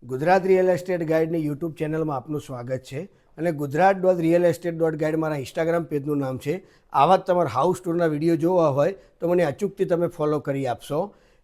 Gujarat real estate ગાઈડની YouTube ચેનલમાં આપનું સ્વાગત છે અને ગુજરાત.real estate.guide મારા ઇન્સ્ટાગ્રામ પેજનું નામ છે. આવા જ તમારા હાઉસ ટૂરના વિડીયો જોવા હોય તો મને અચૂકથી તમે ફોલો કરી આપશો.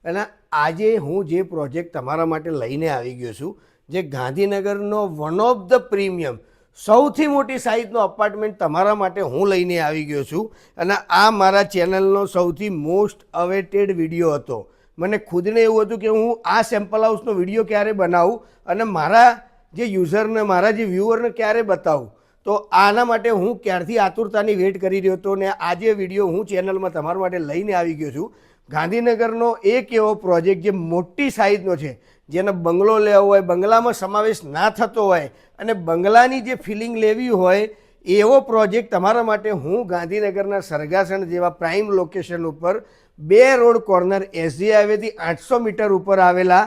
અને આજે હું જે પ્રોજેક્ટ તમારા માટે લઈને આવી ગયો છું, જે ગાંધીનગરનો વન ઓફ ધ પ્રીમિયમ સૌથી મોટી સાઇઝનો અપાર્ટમેન્ટ તમારા માટે હું લઈને આવી ગયો છું. અને આ મારા ચેનલનો સૌથી મોસ્ટ અવેટેડ વિડીયો હતો. મને ખુદને એવું હતું કે હું આ સેમ્પલ હાઉસનો વિડીયો ક્યારે બનાવું અને મારા જે યુઝરને મારા જે વ્યૂઅરને ક્યારે બતાવું. તો આના માટે હું ક્યારથી આતુરતાની વેઇટ કરી રહ્યો હતો ને આજે વિડીયો હું ચેનલમાં તમારા માટે લઈને આવી ગયો છું. ગાંધીનગરનો એક એવો પ્રોજેક્ટ જે મોટી સાઇઝનો છે, જેને બંગલો લેવો હોય, બંગલામાં સમાવેશ ના થતો હોય અને બંગલાની જે ફિલિંગ લેવી હોય એવો પ્રોજેક્ટ તમારા માટે હું ગાંધીનગરના સરગાસણ જેવા પ્રાઇમ લોકેશન ઉપર 2 રોડ કોર્નર એસજી હાઈવેથી 800 મીટર ઉપર આવેલા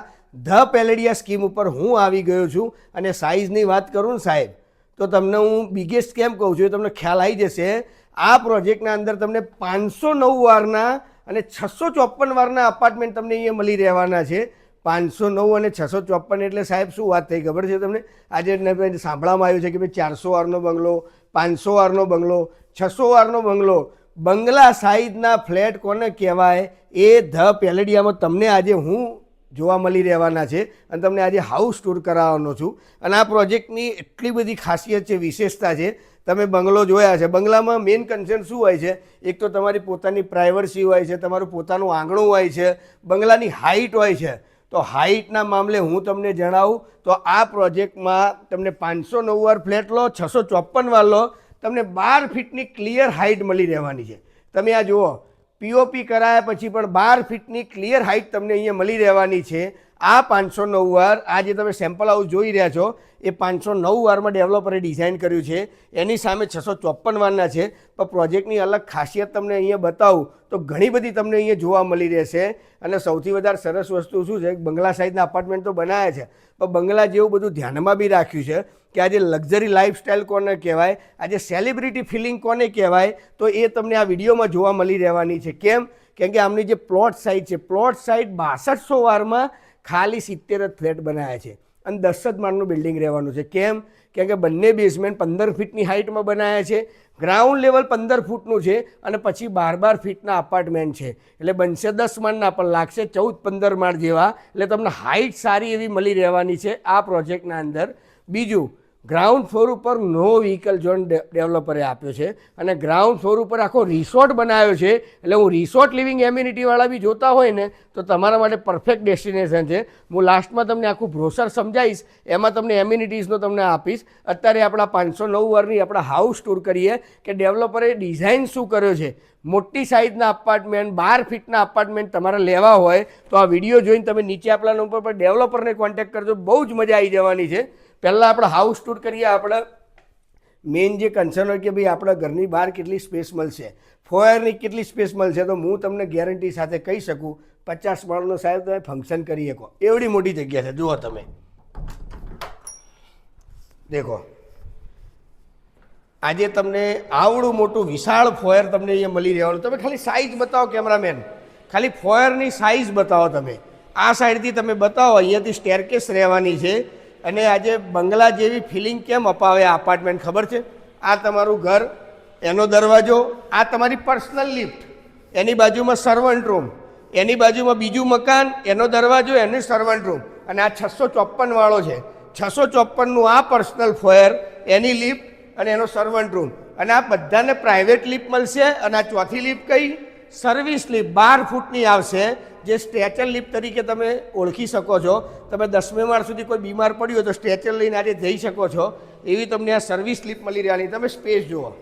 ધ પેલેડિયા સ્કીમ ઉપર હું આવી ગયો છું. અને સાઇઝની વાત કરું ને સાહેબ, તો તમને હું બિગેસ્ટ કેમ કહું છું એ તમને ખ્યાલ આવી જશે. આ પ્રોજેક્ટના અંદર તમને 509 વારના અને 654 વારના અપાર્ટમેન્ટ તમને અહીંયા મળી રહેવાના છે. 509 અને 654 એટલે સાહેબ શું વાત થઈ ખબર છે તમને? આજે સાંભળવામાં આવ્યું છે કે ભાઈ 400 વારનો બંગલો, 500 વારનો બંગલો, 600 વારનો બંગલો. બંગલા સાઇઝના ફ્લેટ કોને કહેવાય એ ધ પેલેડિયામાં તમને આજે હું જોવા મળી રહેવાના છે અને તમને આજે હાઉસ ટૂર કરાવવાનો છું. અને આ પ્રોજેક્ટની એટલી બધી ખાસિયત છે, વિશેષતા છે. તમે બંગલો જોયા છે, બંગલામાં મેઇન કન્સર્ન શું હોય છે? એક તો તમારી પોતાની પ્રાઇવસી હોય છે, તમારું પોતાનું આંગણું હોય છે, બંગલાની હાઇટ હોય છે. તો હાઇટના મામલે હું તમને જણાવું તો આ પ્રોજેક્ટમાં તમને 509 વાર ફ્લેટ લો, 654 વાર લો, તમને 12 ફીટની ક્લિયર હાઇટ મળી રહેવાની છે. તમે આ જુઓ, પીઓપી કરાયા પછી પણ 12 ફીટની ક્લિયર હાઇટ તમને અહીંયા મળી રહેવાની છે. આ 509 વાર, આ જે તમે સેમ્પલ હાઉસ જોઈ રહ્યા છો એ 509 વારમાં ડેવલપરે ડિઝાઇન કર્યું છે. એની સામે 654 વારના છે. પણ પ્રોજેક્ટની અલગ ખાસિયત તમને અહીંયા બતાવું તો ઘણી બધી તમને અહીંયા જોવા મળી રહેશે. અને સૌથી વધારે સરસ વસ્તુ શું છે, બંગલા સાઇઝના અપાર્ટમેન્ટ તો બનાવ્યા છે, પણ બંગલા જેવું બધું ધ્યાનમાં બી રાખ્યું છે કે આજે લક્ઝરી લાઇફસ્ટાઇલ કોને કહેવાય, આજે સેલિબ્રિટી ફિલિંગ કોને કહેવાય, તો એ તમને આ વિડીયોમાં જોવા મળી રહેવાની છે. કેમ? કેમ કે આમની જે પ્લોટ સાઇઝ છે, પ્લોટ સાઇઝ 6200 વારમાં ખાલી 70 જ ફ્લેટ બનાવ્યા છે અને 10 જ માળનું બિલ્ડિંગ રહેવાનું છે. કેમ? કેમ કે બંને બેઝમેન્ટ 15 ફીટની હાઇટમાં બનાવ્યા છે, ગ્રાઉન્ડ લેવલ 15 ફૂટનું છે અને પછી 12 ફીટના અપાર્ટમેન્ટ છે. એટલે બનશે 10 માળના પણ લાગશે 14-15 માળ જેવા. એટલે તમને હાઇટ સારી એવી મળી રહેવાની છે આ પ્રોજેક્ટના અંદર. બીજું, ગ્રાઉન્ડ ફ્લોર ઉપર નો વ્હીકલ ઝોન ડેવલપરે આપ્યો છે અને ગ્રાઉન્ડ ફ્લોર ઉપર આખો રિસોર્ટ બનાવ્યો છે. એટલે હું રિસોર્ટ લિવિંગ એમ્યુનિટીવાળા બી જોતા હોય ને તો તમારા માટે પરફેક્ટ ડેસ્ટિનેશન છે. હું લાસ્ટમાં તમને આખું બ્રોશર સમજાવીશ, એમાં તમને એમ્યુનિટીઝનો તમને આપીશ. અત્યારે આપણા 509 વારની આપણા હાઉસ ટૂર કરીએ કે ડેવલપરે ડિઝાઇન શું કર્યો છે. મોટી સાઇઝના અપાર્ટમેન્ટ, 12 ફીટના અપાર્ટમેન્ટ તમારે લેવા હોય તો આ વિડીયો જોઈને તમે નીચે આપણા નંબર પર ડેવલપરને કોન્ટેક્ટ કરજો. બહુ જ મજા આવી જવાની છે. પહેલાં આપણે હાઉસ ટૂર કરીએ. આપણે મેઇન જે કન્સર્ન હોય કે ભાઈ આપણા ઘરની બહાર કેટલી સ્પેસ મળશે, ફોયરની કેટલી સ્પેસ મળશે, તો હું તમને ગેરંટી સાથે કહી શકું 50 માળનો સાહેબ તમે ફંક્શન કરી શકો એવડી મોટી જગ્યા છે. જુઓ તમે, દેખો, આજે તમને આવડું મોટું વિશાળ ફોયર તમને અહીંયા મળી રહેવાનું. તમે ખાલી સાઇઝ બતાવો કેમેરામેન, ખાલી ફોયરની સાઇઝ બતાવો. તમે આ સાઈડથી તમે બતાવો, અહીંયાથી સ્ટેરકેસ રહેવાની છે. અને આજે બંગલા જેવી ફિલિંગ કેમ અપાવે આ અપાર્ટમેન્ટ ખબર છે? આ તમારું ઘર, એનો દરવાજો, આ તમારી પર્સનલ લિફ્ટ, એની બાજુમાં સર્વન્ટ રૂમ, એની બાજુમાં બીજું મકાન, એનો દરવાજો, એની સર્વન્ટ રૂમ, અને આ 654 વાળો છે. 654નું આ પર્સનલ ફોયર, એની લિફ્ટ અને એનો સર્વન્ટ રૂમ. અને આ બધાને પ્રાઇવેટ લિફ્ટ મળશે. અને આ ચોથી લિફ્ટ કઈ? સર્વિસ લિફ્ટ 12 ફૂટની આવશે, જે સ્ટ્રેચર લિફ્ટ તરીકે તમે ઓળખી શકો છો. તમે 10મે માળ સુધી કોઈ બીમાર પડ્યું હોય તો સ્ટ્રેચર લઈને આજે જઈ શકો છો. એવી તમને આ સર્વિસ લિફ્ટ મળી રહેવાની. તમે સ્પેસ જુઓ,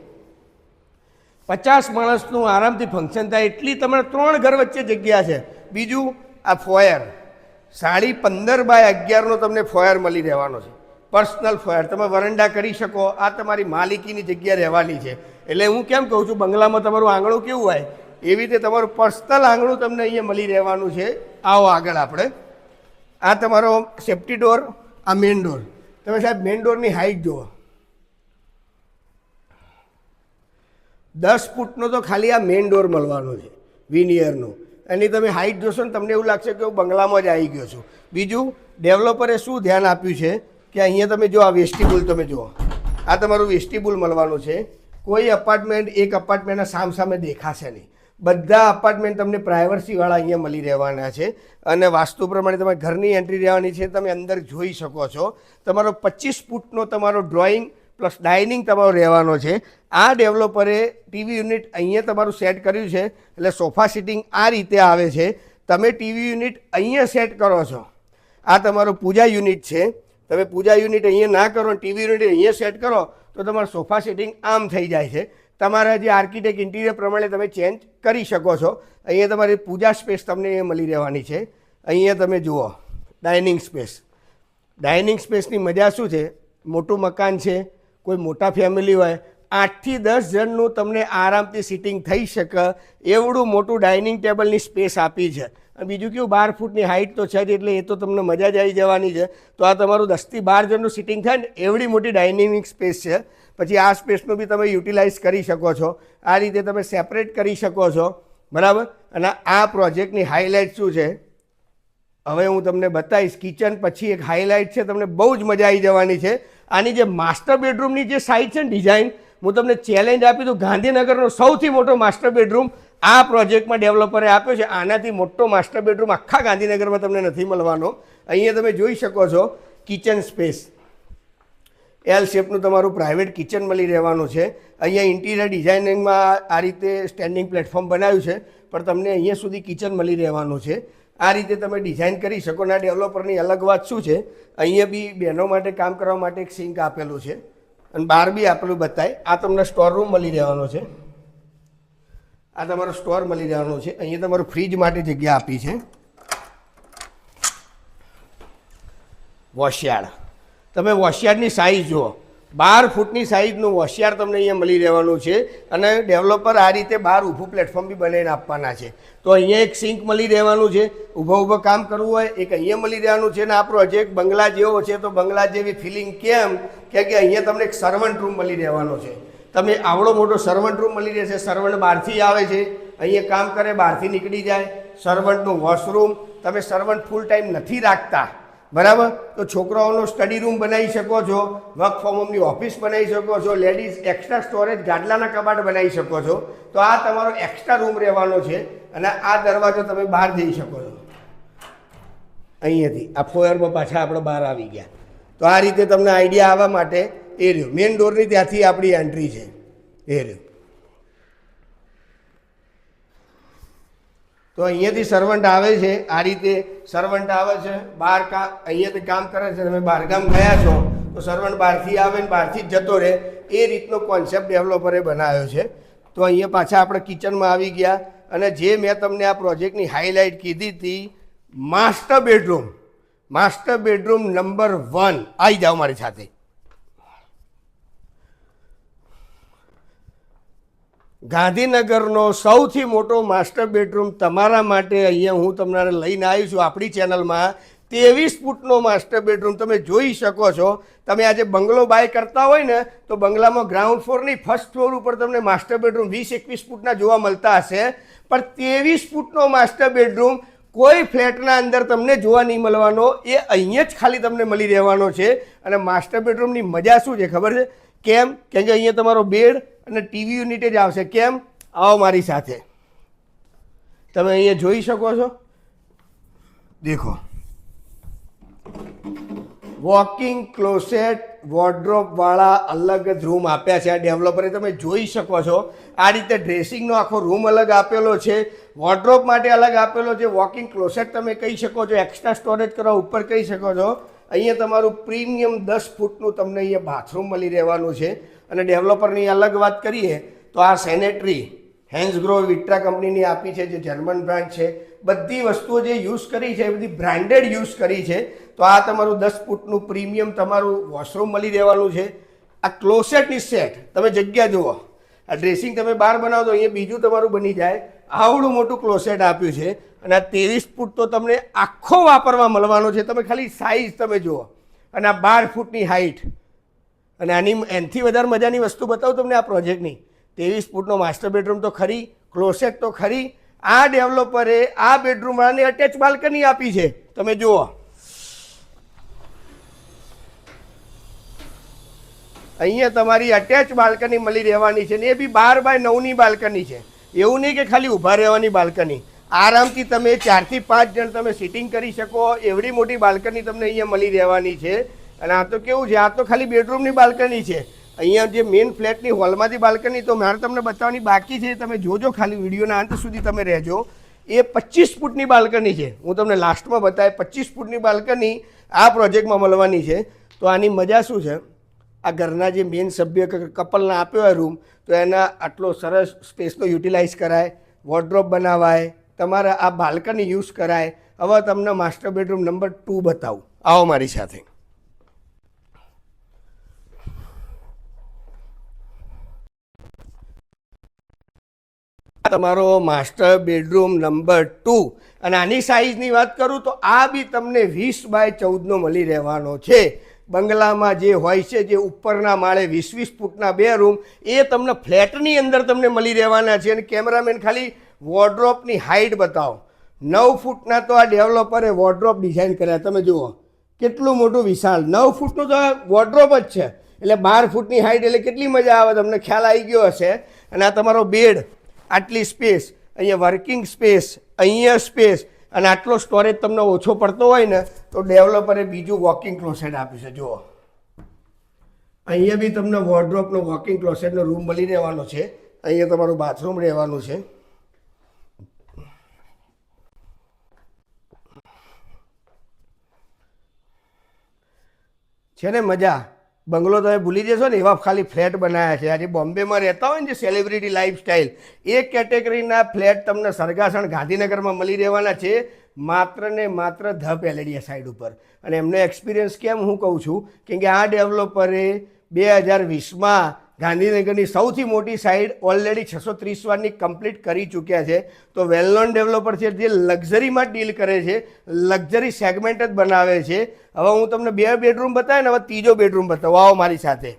50 માણસનું આરામથી ફંક્શન થાય એટલી તમારે 3 ઘર વચ્ચે જગ્યા છે. બીજું, આ ફોયર 15.5 બાય 11નો તમને ફોયર મળી રહેવાનો છે, પર્સનલ ફોયર. તમે વરંડા કરી શકો. આ તમારી માલિકીની જગ્યા રહેવાની છે. એટલે હું કેમ કહું છું, બંગલામાં તમારું આંગણું કેવું હોય એવી રીતે તમારું પર્સનલ આંગણું તમને અહીંયા મળી રહેવાનું છે. આવો આગળ આપણે, આ તમારો સેફ્ટી ડોર, આ મેઇન ડોર. તમે સાહેબ મેઇન ડોરની હાઇટ જુઓ, 10 ફૂટનો તો ખાલી આ મેઇન ડોર મળવાનો છે વિનિયરનો. એની તમે હાઇટ જોશો ને તમને એવું લાગશે કે હું બંગલામાં જ આવી ગયો છું. બીજું, ડેવલપરે શું ધ્યાન આપ્યું છે કે અહીંયા તમે જો આ વેસ્ટિબ્યુલ તમે જુઓ, આ તમારું વેસ્ટિબ્યુલ મળવાનું છે. કોઈ અપાર્ટમેન્ટ એક અપાર્ટમેન્ટના સામસામે દેખાશે નહીં, બધા અપાર્ટમેન્ટ તમને પ્રાઇવસીવાળા અહીંયા મળી રહેવાના છે. અને વાસ્તુ પ્રમાણે તમારે ઘરની એન્ટ્રી રહેવાની છે, તમે અંદર જોઈ શકો છો. તમારો 25 ફૂટનો તમારો ડ્રોઈંગ પ્લસ ડાઇનિંગ તમારો રહેવાનો છે. આ ડેવલપરે ટીવી યુનિટ અહીંયા તમારું સેટ કર્યું છે, એટલે સોફા સિટિંગ આ રીતે આવે છે. તમે ટીવી યુનિટ અહીંયા સેટ કરો છો, આ તમારું પૂજા યુનિટ છે. તમે પૂજા યુનિટ અહીંયા ના કરો, ટીવી યુનિટ અહીંયા સેટ કરો તો તમારું સોફા સિટિંગ આમ થઈ જાય છે. તમારા જે આર્કિટેક્ટ ઇન્ટિરિયર પ્રમાણે તમે ચેન્જ કરી શકો છો. અહીંયા તમારી પૂજા સ્પેસ તમને એ મળી રહેવાની છે. અહીંયા તમે જુઓ ડાઇનિંગ સ્પેસ. ડાઇનિંગ સ્પેસની મજા શું છે, મોટું મકાન છે, કોઈ મોટા ફેમિલી હોય 8 થી 10 જણનું તમને આરામથી સિટિંગ થઈ શકે એવડું મોટું ડાઇનિંગ ટેબલની સ્પેસ આપી છે. અને બીજું કેવું 12 ફૂટની હાઇટ તો છે જ, એટલે એ તો તમને મજા જ આવી જવાની છે. તો આ તમારું 10 થી 12 જણનું સિટિંગ થાય ને એવડી મોટી ડાઇનિંગ સ્પેસ છે. પછી આ સ્પેસનું બી તમે યુટિલાઇઝ કરી શકો છો, આ રીતે તમે સેપરેટ કરી શકો છો, બરાબર. અને આ પ્રોજેક્ટની હાઇલાઇટ શું છે હવે હું તમને બતાવીશ. કિચન પછી એક હાઇલાઇટ છે, તમને બહુ જ મજા આવી જવાની છે. આની જે માસ્ટર બેડરૂમની જે સાઇઝ છે ને ડિઝાઇન, હું તમને ચેલેન્જ આપી દઉં, ગાંધીનગરનો સૌથી મોટો માસ્ટર બેડરૂમ આ પ્રોજેક્ટમાં ડેવલપરે આપ્યો છે. આનાથી મોટો માસ્ટર બેડરૂમ આખા ગાંધીનગરમાં તમને નથી મળવાનો. અહીંયા તમે જોઈ શકો છો કિચન સ્પેસ, એલ શેપનું તમારું પ્રાઇવેટ કિચન મળી રહેવાનું છે. અહીંયા ઇન્ટિરિયર ડિઝાઇનિંગમાં આ રીતે સ્ટેન્ડિંગ પ્લેટફોર્મ બનાવ્યું છે, પણ તમને અહીંયા સુધી કિચન મળી રહેવાનું છે. આ રીતે તમે ડિઝાઇન કરી શકો. ના ડેવલપરની અલગ વાત શું છે, અહીંયા બી બહેનો માટે કામ કરવા માટે એક સિંક આપેલું છે અને બહાર બી આપેલું બતાય. આ તમને સ્ટોર રૂમ મળી રહેવાનો છે, આ તમારો સ્ટોર મળી રહેવાનો છે. અહીંયા તમારું ફ્રીજ માટે જગ્યા આપી છે. વોશયાર્ડ, તમે વોશયાર્ડની સાઇઝ જુઓ, 12 ફૂટની સાઇઝનું વોશયાર્ડ તમને અહીંયા મળી રહેવાનું છે. અને ડેવલપર આ રીતે બહાર ઊભું પ્લેટફોર્મ બી બનાવીને આપવાના છે. તો અહીંયા એક સિંક મળી રહેવાનું છે, ઊભો કામ કરવું હોય એક અહીંયા મળી રહેવાનું છે. અને આ પ્રોજેક્ટ બંગલા જેવો છે, તો બંગલા જેવી ફિલિંગ કેમ કે અહીંયા તમને એક સર્વન્ટ રૂમ મળી રહેવાનો છે. તમે આવડો મોટો સર્વન્ટ રૂમ મળી રહેશે. સર્વન્ટ બહારથી આવે છે, અહીંયા કામ કરે, બહારથી નીકળી જાય. સર્વન્ટનું વોશરૂમ, તમે સર્વન્ટ ફૂલ ટાઈમ નથી રાખતા, બરાબર, તો છોકરાઓનો સ્ટડી રૂમ બનાવી શકો છો, વર્ક ફ્રોમ હોમની ઓફિસ બનાવી શકો છો, લેડીઝ એક્સ્ટ્રા સ્ટોરેજ ગાડલાના કબાટ બનાવી શકો છો. તો આ તમારો એક્સ્ટ્રા રૂમ રહેવાનો છે. અને આ દરવાજો તમે બહાર જઈ શકો છો અહીંયાથી. આ ફોયરમાં પાછા આપણે બહાર આવી ગયા. તો આ રીતે તમને આઈડિયા આવવા માટે એ રહ્યું મેઇન ડોરની ત્યાંથી આપણી એન્ટ્રી છે, એ રહ્યું. તો અહીંયાથી સર્વન્ટ આવે છે, આ રીતે સર્વન્ટ આવે છે, બહાર અહીંયાથી કામ કરે છે. તમે બહારગામ ગયા છો તો સર્વન્ટ બહારથી આવે ને બહારથી જ જતો રહે, એ રીતનો કોન્સેપ્ટ ડેવલપરે બનાવ્યો છે. તો અહીંયા પાછા આપણે કિચનમાં આવી ગયા. અને જે મેં તમને આ પ્રોજેક્ટની હાઇલાઇટ કીધી હતી, master bedroom, master bedroom number 1 આવી જાઓ મારી સાથે. ગાંધીનગરનો સૌથી મોટો માસ્ટર બેડરૂમ તમારા માટે અહીંયા હું તમને લઈને આવી છું આપણી ચેનલમાં. 23 ફૂટનો માસ્ટર બેડરૂમ તમે જોઈ શકો છો. તમે આજે બંગલો બાય કરતા હોય ને તો બંગલામાં ગ્રાઉન્ડ ફ્લોર નહીં, ફર્સ્ટ ફ્લોર ઉપર તમને માસ્ટર બેડરૂમ 20-21 ફૂટના જોવા મળતા હશે, પણ 23 ફૂટનો માસ્ટર બેડરૂમ કોઈ ફ્લેટના અંદર તમને જોવા નહીં મળવાનો. એ અહીંયા જ ખાલી તમને મળી રહેવાનો છે. અને માસ્ટર બેડરૂમની મજા શું છે ખબર છે કેમ? કેમ કે અહીંયા તમારો બેડ અને ટીવી યુનિટ જ આવશે. કેમ? આવો મારી સાથે, તમે અહીંયા જોઈ શકો છો. દેખો, વોકિંગ ક્લોસેટ વોર્ડરોબ વાળા અલગ જ રૂમ આપ્યા છે આ ડેવલપરે. તમે જોઈ શકો છો આ રીતે ડ્રેસિંગનો આખો રૂમ અલગ આપેલો છે, વોર્ડરોબ માટે અલગ આપેલો છે, વોકિંગ ક્લોસેટ તમે કહી શકો છો, એક્સ્ટ્રા સ્ટોરેજ કરવા ઉપર કહી શકો છો. અહીંયા તમારું પ્રીમિયમ 10 ફૂટનું તમને અહીંયા બાથરૂમ મળી રહેવાનું છે. અને ડેવલપરની અલગ વાત કરીએ તો આ સેનેટરી હેન્સગ્રો વિટ્રા કંપનીની આપી છે, જે જર્મન બ્રાન્ડ છે. બધી વસ્તુઓ જે યુઝ કરી છે એ બધી બ્રાન્ડેડ યુઝ કરી છે. તો આ તમારું 10 ફૂટનું પ્રીમિયમ તમારું વોશરૂમ મળી રહેવાનું છે. આ ક્લોસેટની સેટ તમે જગ્યા જુઓ, આ ડ્રેસિંગ તમે બહાર બનાવો તો અહીંયા બીજું તમારું બની જાય. આવડું મોટું ક્લોસેટ આપ્યું છે. અને આ 23 ફૂટ તો તમને આખો વાપરવા મળવાનો છે. તમે ખાલી સાઇઝ તમે જુઓ. અને આ 12 ફૂટની હાઇટ. અને આની એનાથી વધારે મજાની વસ્તુ બતાવું તમને આ પ્રોજેક્ટની. 23 ફૂટનો માસ્ટર બેડરૂમ તો ખરી, ક્લોસેટ તો ખરી. આ ડેવલપરે આ બેડરૂમવાળાને અટેચ બાલ્કની આપી છે. તમે જુઓ, અહીંયા તમારી અટેચ બાલ્કની મળી રહેવાની છે ને એ બી 12x9ની બાલ્કની છે. એવું નહીં કે ખાલી ઊભા રહેવાની બાલ્કની, આરામથી તમે 4 થી 5 જણ તમે સિટિંગ કરી શકો એવડી મોટી બાલ્કની તમને અહીંયા મળી રહેવાની છે. અને આ તો કેવું છે, આ તો ખાલી બેડરૂમની બાલ્કની છે. અહીંયા જે મેઇન ફ્લેટની હોલમાંથી બાલ્કની તો મારે તમને બતાવવાની બાકી છે, તમે જોજો, ખાલી વિડીયોના અંત સુધી તમે રહેજો. એ 25 ફૂટની બાલ્કની છે, હું તમને લાસ્ટમાં બતાવે. 25 ફૂટની બાલ્કની આ પ્રોજેક્ટમાં મળવાની છે. તો આની મજા શું છે, આ ઘરના જે મેઇન સભ્ય કપલને આપ્યો હોય રૂમ, તો એના આટલો સરસ સ્પેસનો યુટિલાઇઝ કરાય, વોર્ડરોબ બનાવાય, તમારા આ બાલ્કની યુઝ કરાય. હવે તમને માસ્ટર બેડરૂમ નંબર 2 બતાવું, આવો મારી સાથે. તમારો માસ્ટર બેડરૂમ નંબર 2 અને આની સાઇઝની વાત કરું તો આ બી તમને 20x14નો મળી રહેવાનો છે. બંગલામાં જે હોય છે, જે ઉપરના માળે 20-20 ફૂટના 2 રૂમ, એ તમને ફ્લેટની અંદર તમને મળી રહેવાના છે. અને કેમેરામેન ખાલી વોર્ડરોબની હાઇટ બતાવો. 9 ફૂટના તો આ ડેવલપરે વોર્ડરોબ ડિઝાઇન કર્યા, તમે જુઓ કેટલું મોટું વિશાળ. 9 ફૂટનું તો વોર્ડરોબ જ છે, એટલે 12 ફૂટની હાઇટ, એટલે કેટલી મજા આવે, તમને ખ્યાલ આવી ગયો હશે. અને આ તમારો બેડ, આટલી સ્પેસ, અહીંયા વર્કિંગ સ્પેસ, અહીંયા સ્પેસ, અને આટલો સ્ટોરેજ તમને ઓછો પડતો હોય ને તો ડેવલપરે બીજું વોકિંગ ક્લોસેટ આપ્યું છે. જુઓ અહીંયા બી તમને વોર્ડરોબનો વોકિંગ ક્લોસેટનો રૂમ મળી રહેવાનો છે. અહીંયા તમારું બાથરૂમ રહેવાનું છે ને મજા. બંગલો તમે ભૂલી જશો ને એવા ખાલી ફ્લેટ બનાવ્યા છે. આજે બોમ્બેમાં રહેતા હોય ને જે સેલિબ્રિટી લાઈફસ્ટાઈલ, એ કેટેગરીના ફ્લેટ તમને સરગાસણ ગાંધીનગરમાં મળી રહેવાના છે, માત્ર ને માત્ર ધ પેલેડિયા સાઈડ ઉપર. અને એમનો એક્સપિરિયન્સ કેમ હું કહું છું, કેમ કે આ ડેવલપરે 2020માં ગાંધીનગરની સૌથી મોટી સાઈડ ઓલરેડી 630 વારની કમ્પ્લીટ કરી ચૂક્યા છે. તો વેલ નોન ડેવલપર છે, જે લક્ઝરીમાં ડીલ કરે છે, લક્ઝરી સેગમેન્ટ જ બનાવે છે. હવે હું તમને 2 બેડરૂમ બતાવે ને હવે 3જો બેડરૂમ બતાવો, આવો મારી સાથે.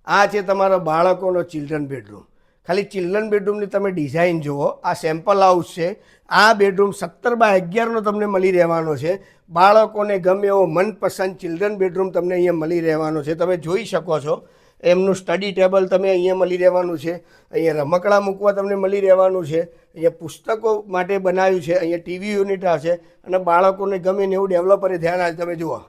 આ છે તમારો બાળકોનો ચિલ્ડ્રન બેડરૂમ. ખાલી ચિલ્ડ્રન બેડરૂમની તમે ડિઝાઇન જુઓ. આ સેમ્પલ હાઉસ છે. આ બેડરૂમ 17x11નો તમને મળી રહેવાનો છે. બાળકોને ગમે એવો મનપસંદ ચિલ્ડ્રન બેડરૂમ તમને અહીંયા મળી રહેવાનો છે. તમે જોઈ શકો છો, એમનું સ્ટડી ટેબલ તમે અહીંયા મળી રહેવાનું છે. અહીંયા રમકડા મૂકવા તમને મળી રહેવાનું છે. અહીંયા પુસ્તકો માટે બનાવ્યું છે. અહીંયા ટીવી યુનિટ આવશે. અને બાળકોને ગમે ને એવું ડેવલપરે ધ્યાન આપે. તમે જુઓ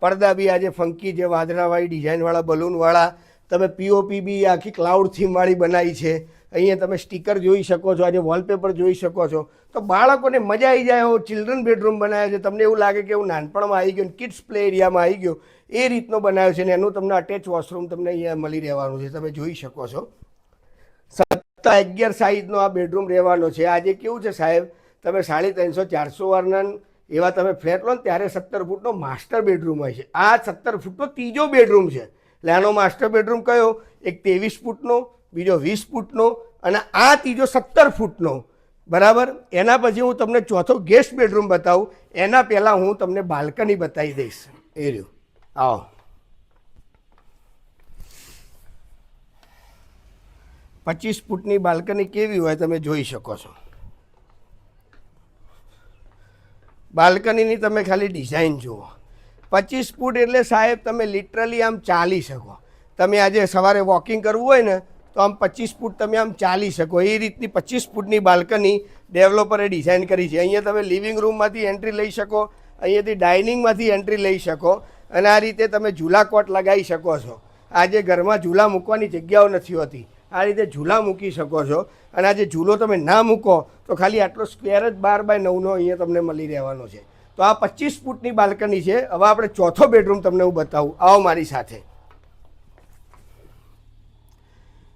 પડદા બી આજે ફંકી જે વાદળાવાળી ડિઝાઇનવાળા બલૂનવાળા, તમે પીઓપી બી આખી ક્લાઉડ થીમવાળી બનાવી છે. અહીંયા તમે સ્ટીકર જોઈ શકો છો, આજે વોલપેપર જોઈ શકો છો. તો બાળકોને મજા આવી જાય એવો ચિલ્ડ્રન બેડરૂમ બનાવ્યો છે. તમને એવું લાગે કે એવું નાનપણમાં આવી ગયું, કિડ્સ પ્લે એરિયામાં આવી ગયો, એ રીતનો બનાવ્યો છે. ને એનું તમને અટેચ વોશરૂમ તમને અહીંયા મળી રહેવાનું છે, તમે જોઈ શકો છો. 17x11 સાઇઝનો આ બેડરૂમ રહેવાનો છે. આજે કેવું છે સાહેબ, તમે 350-400 વારના એવા તમે ફ્લેટ લો ને ત્યારે 17 ફૂટનો માસ્ટર બેડરૂમ હોય છે. આ 17 ફૂટનો 3જો બેડરૂમ છે. એટલે આનો માસ્ટર બેડરૂમ કયો, એક 23 ફૂટનો, બીજો 20 ફૂટનો, અને આ ત્રીજો 17 ફૂટનો. બરાબર. એના પછી હું તમને ચોથો ગેસ્ટ બેડરૂમ બતાવું. એના પહેલાં હું તમને બાલ્કની બતાવી દઈશ. એ રહ્યું, આવો. 25 ફૂટની બાલ્કની કેવી હોય તમે જોઈ શકો છો. બાલ્કનીની તમે ખાલી ડિઝાઇન જુઓ. 25 ફૂટ એટલે સાહેબ તમે લિટરલી આમ ચાલી શકો. તમે આજે સવારે વોકિંગ કરવું હોય ને તો આમ 25 ફૂટ તમે આમ ચાલી શકો. એ રીતની 25 ફૂટની બાલ્કની ડેવલપરે ડિઝાઇન કરી છે. અહીંયા તમે લિવિંગ રૂમમાંથી એન્ટ્રી લઈ શકો, અહીંયાથી ડાઇનિંગમાંથી એન્ટ્રી લઈ શકો, અને આ રીતે તમે ઝૂલા કોટ લગાવી શકો છો. આજે ઘરમાં ઝૂલા મૂકવાની જગ્યાઓ નથી હોતી, આ રીતે ઝૂલા મૂકી શકો છો. અને આજે ઝૂલો તમે ના મૂકો તો ખાલી આટલો સ્ક્વેર જ 12x9નો અહીંયા તમને મળી રહેવાનો છે. તો આ 25 ફૂટની બાલ્કની છે. હવે આપણે ચોથો બેડરૂમ તમને હું બતાવું, આવો મારી સાથે.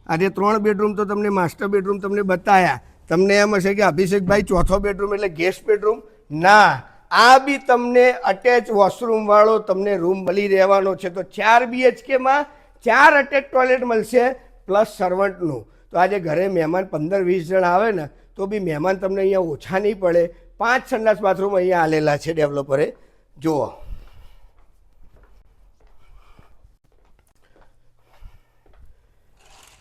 આજે 3 બેડરૂમ તો તમને માસ્ટર બેડરૂમ તમને બતાવ્યા. તમને એમ હશે કે અભિષેકભાઈ ચોથો બેડરૂમ એટલે ગેસ્ટ બેડરૂમ. ના, આ બી તમને અટેચ વોશરૂમવાળો તમને રૂમ મળી રહેવાનો છે. તો 4 BHKમાં 4 અટેચ ટોયલેટ મળશે પ્લસ સર્વન્ટનું. તો આજે ઘરે મહેમાન 15-20 જણ આવે ને તો બી મહેમાન તમને અહીંયા ઓછા નહીં પડે. 5 સંડાસ બાથરૂમ અહીંયા આલેલા છે ડેવલપરે. જુઓ,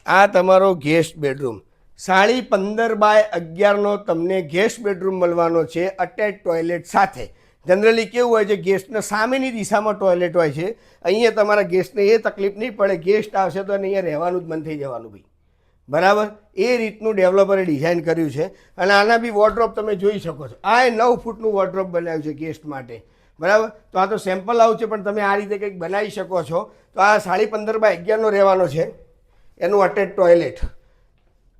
આ તમારો ગેસ્ટ બેડરૂમ 15x11નો તમને ગેસ્ટ બેડરૂમ મળવાનો છે અટેચ ટોયલેટ સાથે. જનરલી કેવું હોય છે, ગેસ્ટને સામેની દિશામાં ટોયલેટ હોય છે. અહીંયા તમારા ગેસ્ટને એ તકલીફ નહીં પડે, ગેસ્ટ આવશે તો અહીંયા રહેવાનું જ બંધ થઈ જવાનું ભાઈ, બરાબર. એ રીતનું ડેવલપરે ડિઝાઇન કર્યું છે. અને આના બી વોર્ડરોબ તમે જોઈ શકો છો. આ 9 ફૂટનું વોર્ડરોબ બનાવ્યું છે ગેસ્ટ માટે, બરાબર. તો આ તો સેમ્પલ આવું છે, પણ તમે આ રીતે કંઈક બનાવી શકો છો. તો આ 15.5 બાય 11નો રહેવાનો છે. એનું અટેચ ટોયલેટ,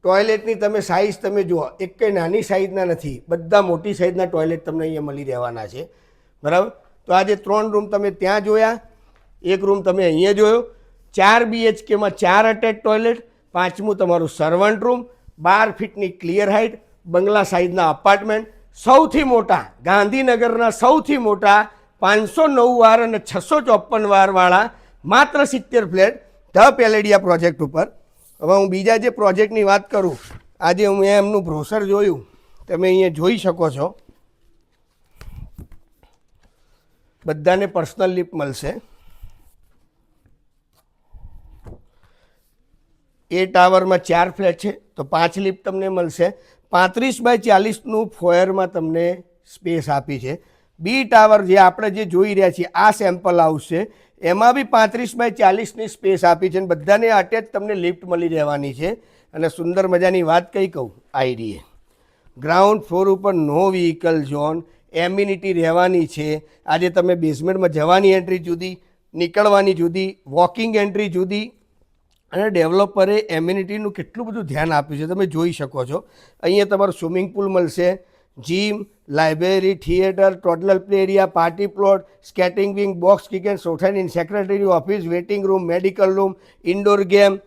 ટોયલેટની તમે સાઇઝ તમે જુઓ, એક કંઈ નાની સાઇઝના નથી, બધા મોટી સાઇઝના ટોયલેટ તમને અહીંયા મળી રહેવાના છે, બરાબર. તો આ જે 3 રૂમ તમે ત્યાં જોયા, એક રૂમ તમે અહીંયા જોયો, 4 BHKમાં 4 અટેચ ટોયલેટ, 5મું તમારું સર્વન્ટ રૂમ, 12 ફીટની ક્લિયર હાઇટ, બંગલા સાઇઝના અપાર્ટમેન્ટ, સૌથી મોટા ગાંધીનગરના સૌથી મોટા 509 વાર અને 654 વારવાળા માત્ર 70 ફ્લેટ ધ પેલેડિયા પ્રોજેક્ટ ઉપર. હવે હું બીજા જે પ્રોજેક્ટની વાત કરું, આજે હું એમનું બ્રોશર જોયું, તમે અહીંયા જોઈ શકો છો. બધાને પર્સનલ લિફ્ટ મળશે. એ ટાવરમાં 4 ફ્લેટ છે તો 5 લિફ્ટ તમને મળશે. 35 બાય 40નું ફોયરમાં તમને સ્પેસ આપી છે. બી ટાવર જે આપણે જે જોઈ રહ્યા છીએ આ સેમ્પલ હાઉસ છે, એમાં બી 35 બાય 40ની સ્પેસ આપી છે અને બધાને અટેચ તમને લિફ્ટ મળી રહેવાની છે. અને સુંદર મજાની વાત કઈ કહું, આઈડીએ ગ્રાઉન્ડ ફ્લોર ઉપર નો વ્હીકલ ઝોન, એમ્યુનિટી રહેવાની છે. આજે તમે બેઝમેન્ટમાં જવાની એન્ટ્રી જુદી, નીકળવાની જુદી, વોકિંગ એન્ટ્રી જુદી. અને ડેવલપરે એમ્યુનિટીનું કેટલું બધું ધ્યાન આપ્યું છે તમે જોઈ શકો છો. અહીંયા તમારું સ્વિમિંગ પુલ મળશે, gym, library, theatre, toddler play area, party plot, skating wing, box kitchen, society secretary office, waiting room, medical room, indoor game,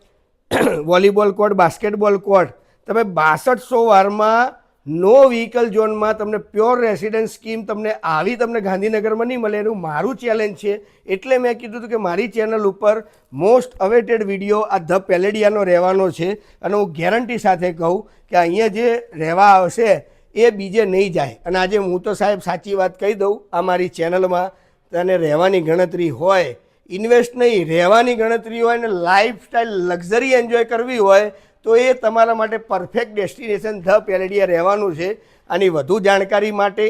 volleyball court, basketball court. તમે 6200 વારમાં નો વ્હીકલ ઝોનમાં તમને પ્યોર રેસિડેન્સ સ્કીમ તમને આવી તમને ગાંધીનગરમાં નહીં મળે. એનું મારું ચેલેન્જ છે, એટલે મેં કીધું હતું કે મારી ચેનલ ઉપર મોસ્ટ અવેટેડ વિડીયો આ ધ પેલેડિયાનો રહેવાનો છે. અને હું ગેરંટી સાથે કહું કે અહીંયા જે રહેવા આવશે એ બીજે નહીં જાય. અને આજે હું તો સાહેબ સાચી વાત કહી દઉં, આ મારી ચેનલમાં તને રહેવાની ગણતરી હોય, ઇન્વેસ્ટ નહીં, રહેવાની ગણતરી હોય ને લાઈફસ્ટાઈલ લક્ઝરી એન્જોય કરવી હોય તો એ તમારા માટે પરફેક્ટ ડેસ્ટિનેશન ધ પેલેડિયા રહેવાનું છે. આની વધુ જાણકારી માટે,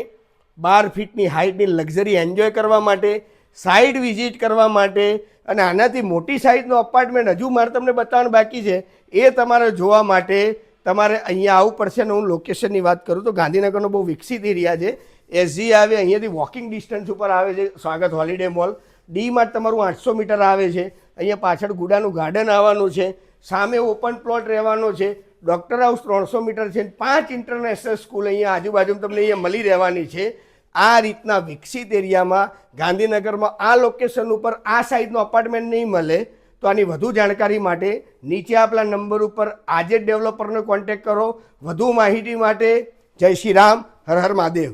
12 ફીટની હાઇટની લક્ઝરી એન્જોય કરવા માટે, સાઇટ વિઝિટ કરવા માટે અને આનાથી મોટી સાઇઝનો અપાર્ટમેન્ટ હજુ મારે તમને બતાવવાનું બાકી છે, એ તમારે જોવા માટે તમારે અહીંયા આવવું પડશે. અને હું લોકેશનની વાત કરું તો ગાંધીનગરનો બહુ વિકસિત એરિયા છે. SG આવે અહીંયાથી વોકિંગ ડિસ્ટન્સ ઉપર આવે છે સ્વાગત હોલિડે મોલ. ડી માર્ટ તમારું 800 મીટર આવે છે. અહીંયા પાછળ ગુડાનું ગાર્ડન આવવાનું છે, સામે ઓપન પ્લોટ રહેવાનો છે, ડૉક્ટર હાઉસ 300 મીટર છે, 5 ઇન્ટરનેશનલ સ્કૂલ અહીંયા આજુબાજુમાં તમને અહીંયા મળી રહેવાની છે. આ રીતના વિકસિત એરિયામાં ગાંધીનગરમાં આ લોકેશન ઉપર આ સાઇઝનો અપાર્ટમેન્ટ નહીં મળે. તો આની વધુ જાણકારી માટે નીચે આપેલા નંબર ઉપર આજે જ ડેવલપરનો કોન્ટેક્ટ કરો. વધુ માહિતી માટે જય શ્રી રામ, હર હર મહાદેવ.